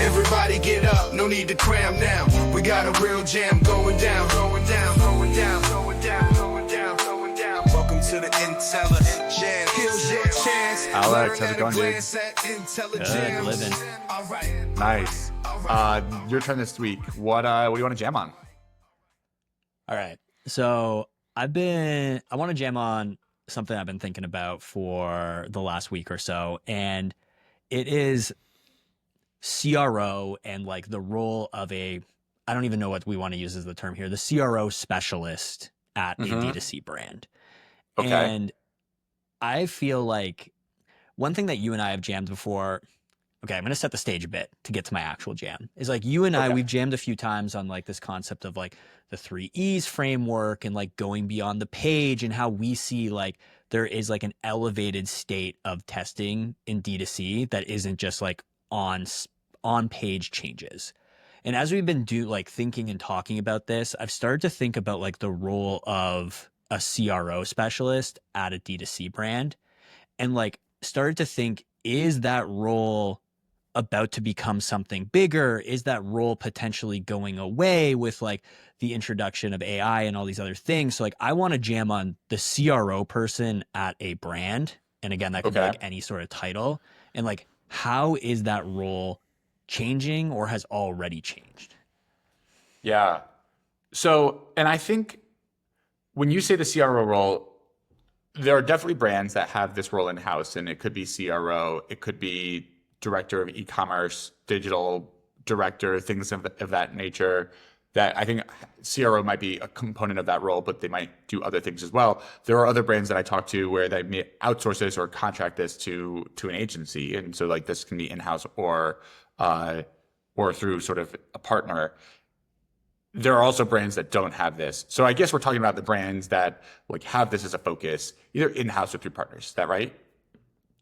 Everybody get up, no need to cram now. We got a real jam going down, going down, going down, going down, going down, going down. Welcome to the IntelliJAMS. Here's your chance. Alex, how's it going, dude? Good, living. All right. Nice. Your turn this week. What do you want to jam on? All right. So I want to jam on something I've been thinking about for the last week or so. And it is CRO and like the role of I don't even know what we want to use as the term here, the CRO specialist at a D2C brand. Okay. And I feel like one thing that you and I have jammed before, okay, I'm going to set the stage a bit to get to my actual jam, is like you and I, we've jammed a few times on like this concept of like the 3 E's framework and like going beyond the page and how we see like there is like an elevated state of testing in D2C that isn't just like on page changes. And as we've been thinking and talking about this, I've started to think about like the role of a CRO specialist at a D2C brand and like started to think, is that role about to become something bigger? Is that role potentially going away with like the introduction of AI and all these other things? So like I want to jam on the CRO person at a brand. And again, that could be like any sort of title. And like, how is that role changing or has already changed? Yeah. So, and I think when you say the CRO role, there are definitely brands that have this role in-house, and it could be CRO, it could be director of e-commerce, digital director, things of that nature, that I think CRO might be a component of that role, but they might do other things as well. There are other brands that I talk to where they may outsource this or contract this to an agency. And so like this can be in-house or through sort of a partner. There are also brands that don't have this. So I guess we're talking about the brands that like have this as a focus, either in-house or through partners. Is that right?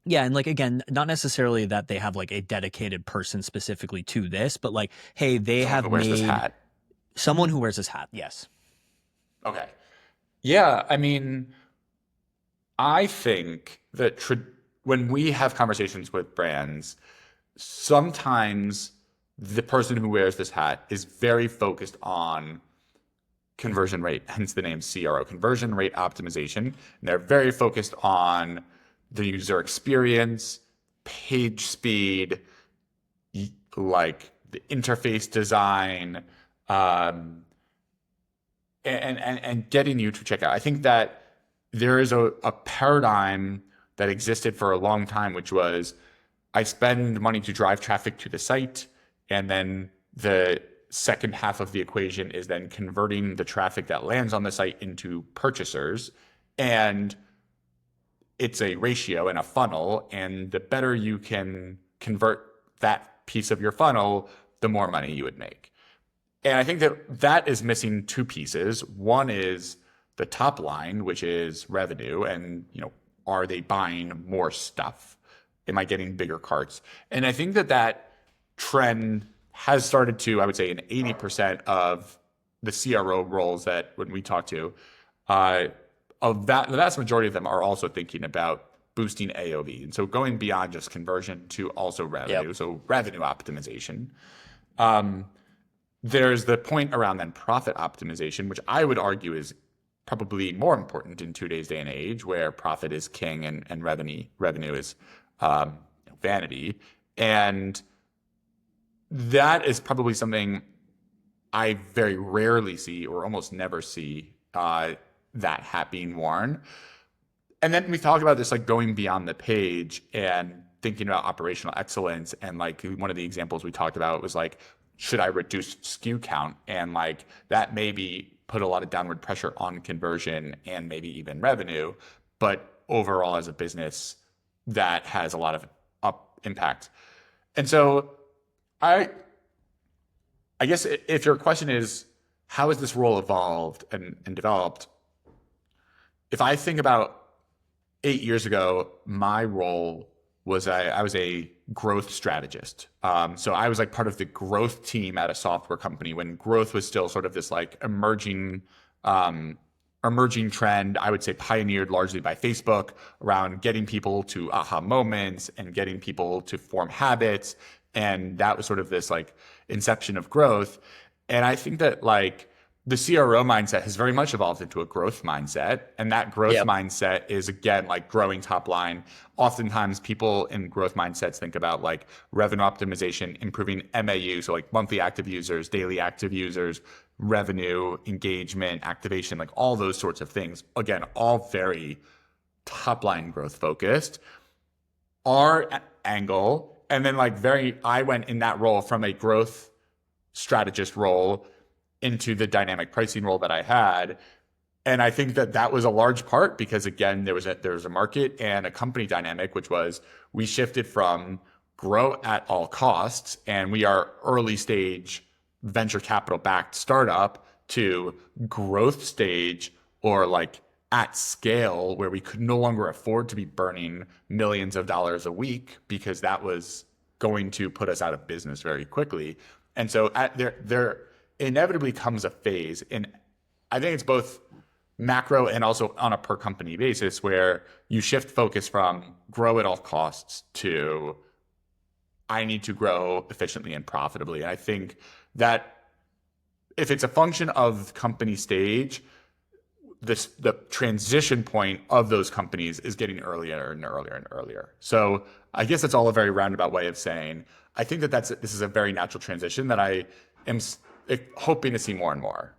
Yeah. And like, again, not necessarily that they have like a dedicated person specifically to this, but like, hey, they have Someone who wears made this hat. Someone who wears this hat. Yes. Okay. Yeah. I mean, I think that when we have conversations with brands, sometimes the person who wears this hat is very focused on conversion rate, hence the name CRO, conversion rate optimization. And they're very focused on the user experience, page speed, like the interface design, and getting you to check out. I think that there is a paradigm that existed for a long time, which was I spend money to drive traffic to the site, and then the second half of the equation is then converting the traffic that lands on the site into purchasers. And it's a ratio and a funnel, and the better you can convert that piece of your funnel, the more money you would make. And I think that is missing 2 pieces. One is the top line, which is revenue, and are they buying more stuff? Am I getting bigger carts? And I think that trend has started to, I would say, in 80% of the CRO roles that when we talk to, of that, the vast majority of them are also thinking about boosting AOV. And so going beyond just conversion to also revenue, so revenue optimization. There's the point around then profit optimization, which I would argue is probably more important in today's day and age, where profit is king and revenue is vanity. And that is probably something I very rarely see or almost never see that hat being worn. And then we talk about this like going beyond the page and thinking about operational excellence. And like one of the examples we talked about was like, should I reduce SKU count? And like that maybe put a lot of downward pressure on conversion and maybe even revenue. But overall as a business, that has a lot of impact. And so I guess if your question is, how has this role evolved and developed? If I think about 8 years ago, my role was I was a growth strategist. So I was like part of the growth team at a software company when growth was still sort of this like emerging emerging trend, I would say pioneered largely by Facebook, around getting people to aha moments and getting people to form habits. And that was sort of this like inception of growth. And I think that like the CRO mindset has very much evolved into a growth mindset. And that growth Yep. mindset is, again, like growing top line. Oftentimes people in growth mindsets think about like revenue optimization, improving MAU, so like monthly active users, daily active users, revenue, engagement, activation, like all those sorts of things. Again, all very top line growth focused. Our angle, and then like I went in that role from a growth strategist role into the dynamic pricing role that I had. And I think that that was a large part because, again, there was a market and a company dynamic, which was we shifted from grow at all costs, and we are early stage venture capital backed startup, to growth stage or like at scale where we could no longer afford to be burning millions of dollars a week because that was going to put us out of business very quickly. And so there inevitably comes a phase, and I think it's both macro and also on a per company basis, where you shift focus from grow at all costs to I need to grow efficiently and profitably. And I think that if it's a function of company stage, the transition point of those companies is getting earlier and earlier and earlier. So I guess that's all a very roundabout way of saying I think that this is a very natural transition that I am hoping to see more and more.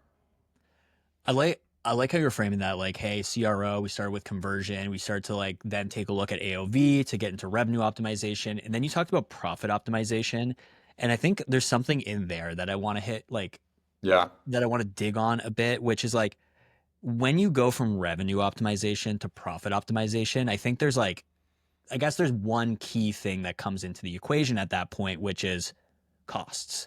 I like how you're framing that, like, hey, CRO, we started with conversion, we started to like then take a look at AOV to get into revenue optimization, and then you talked about profit optimization, and I think there's something in there that I want to hit, like, Yeah. that I want to dig on a bit, which is like when you go from revenue optimization to profit optimization, I think there's like, I guess there's one key thing that comes into the equation at that point, which is costs.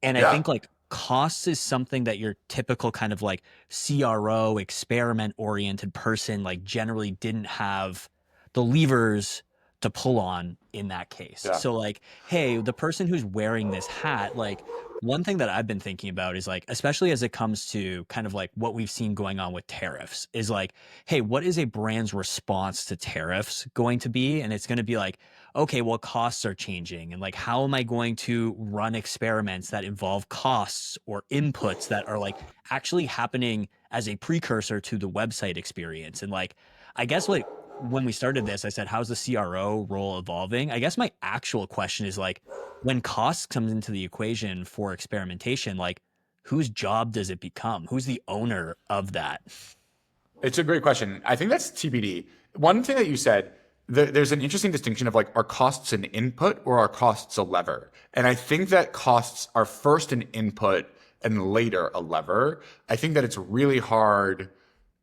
And I Yeah. think like costs is something that your typical kind of like CRO experiment oriented person like generally didn't have the levers to pull on in that case. Yeah. So like, hey, the person who's wearing this hat, like one thing that I've been thinking about is like, especially as it comes to kind of like what we've seen going on with tariffs, is like, hey, what is a brand's response to tariffs going to be? And it's going to be like, okay, well, costs are changing. And like, how am I going to run experiments that involve costs or inputs that are like actually happening as a precursor to the website experience? And like, I guess like when we started this, I said, how's the CRO role evolving? I guess my actual question is like, when cost comes into the equation for experimentation, like whose job does it become? Who's the owner of that? It's a great question. I think that's TBD. One thing that you said, there's an interesting distinction of like, are costs an input or are costs a lever? And I think that costs are first an input and later a lever. I think that it's really hard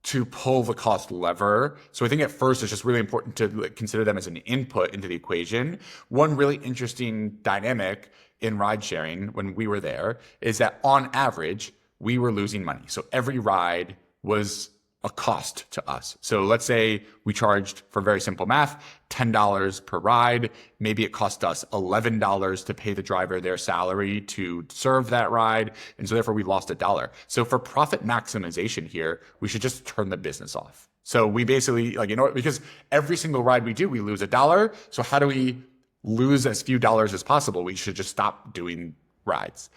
to pull the cost lever. So I think at first it's just really important to consider them as an input into the equation. One really interesting dynamic in ride sharing when we were there is that on average, we were losing money. So every ride was a cost to us. So let's say we charged, for very simple math, $10 per ride. Maybe it cost us $11 to pay the driver their salary to serve that ride. And so therefore we lost $1. So for profit maximization here, we should just turn the business off. So we basically, like, because every single ride we do, we lose $1. So how do we lose as few dollars as possible? We should just stop doing rides.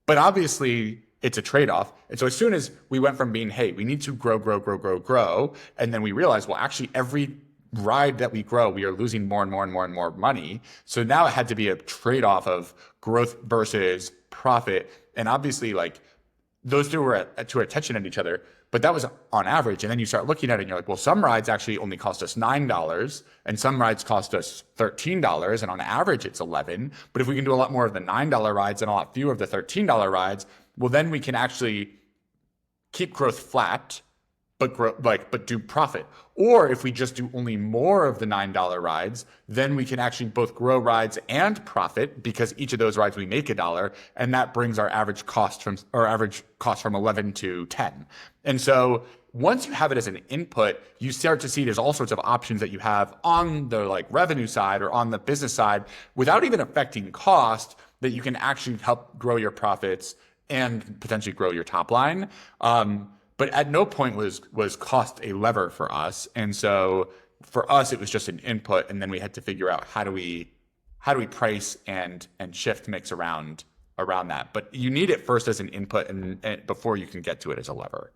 But obviously, it's a trade-off. And so as soon as we went from being, hey, we need to grow, and then we realized, well, actually every ride that we grow, we are losing more and more and more and more money. So now it had to be a trade-off of growth versus profit. And obviously, like, those two were at tension at each other, but that was on average. And then you start looking at it and you're like, well, some rides actually only cost us $9 and some rides cost us $13. And on average, it's 11. But if we can do a lot more of the $9 rides and a lot fewer of the $13 rides, well, then we can actually keep growth flat, but do profit. Or if we just do only more of the $9 rides, then we can actually both grow rides and profit, because each of those rides we make $1, and that brings our average cost from 11 to 10. And so once you have it as an input, you start to see there's all sorts of options that you have on the like revenue side or on the business side without even affecting cost, that you can actually help grow your profits and potentially grow your top line. but at no point was cost a lever for us. And so for us, it was just an input, and then we had to figure out how do we price and shift mix around that. But you need it first as an input, and before you can get to it as a lever.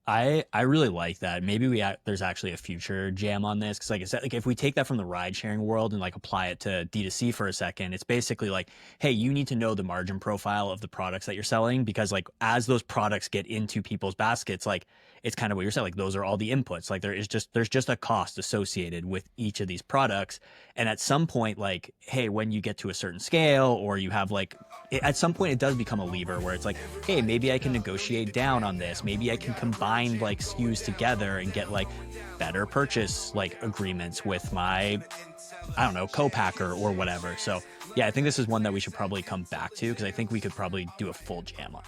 I really like that. Maybe there's actually a future jam on this, because like I said, like if we take that from the ride sharing world and like apply it to D2C for a second, it's basically like, hey, you need to know the margin profile of the products that you're selling, because like as those products get into people's baskets, like it's kind of what you're saying, like those are all the inputs. Like there's just a cost associated with each of these products. And at some point, like, hey, when you get to a certain scale, or you have like, at some point it does become a lever where it's like, hey, maybe I can negotiate down on this. Maybe I can combine like SKUs together and get like better purchase like agreements with my, I don't know, co-packer or whatever. So yeah, I think this is one that we should probably come back to, because I think we could probably do a full jam on.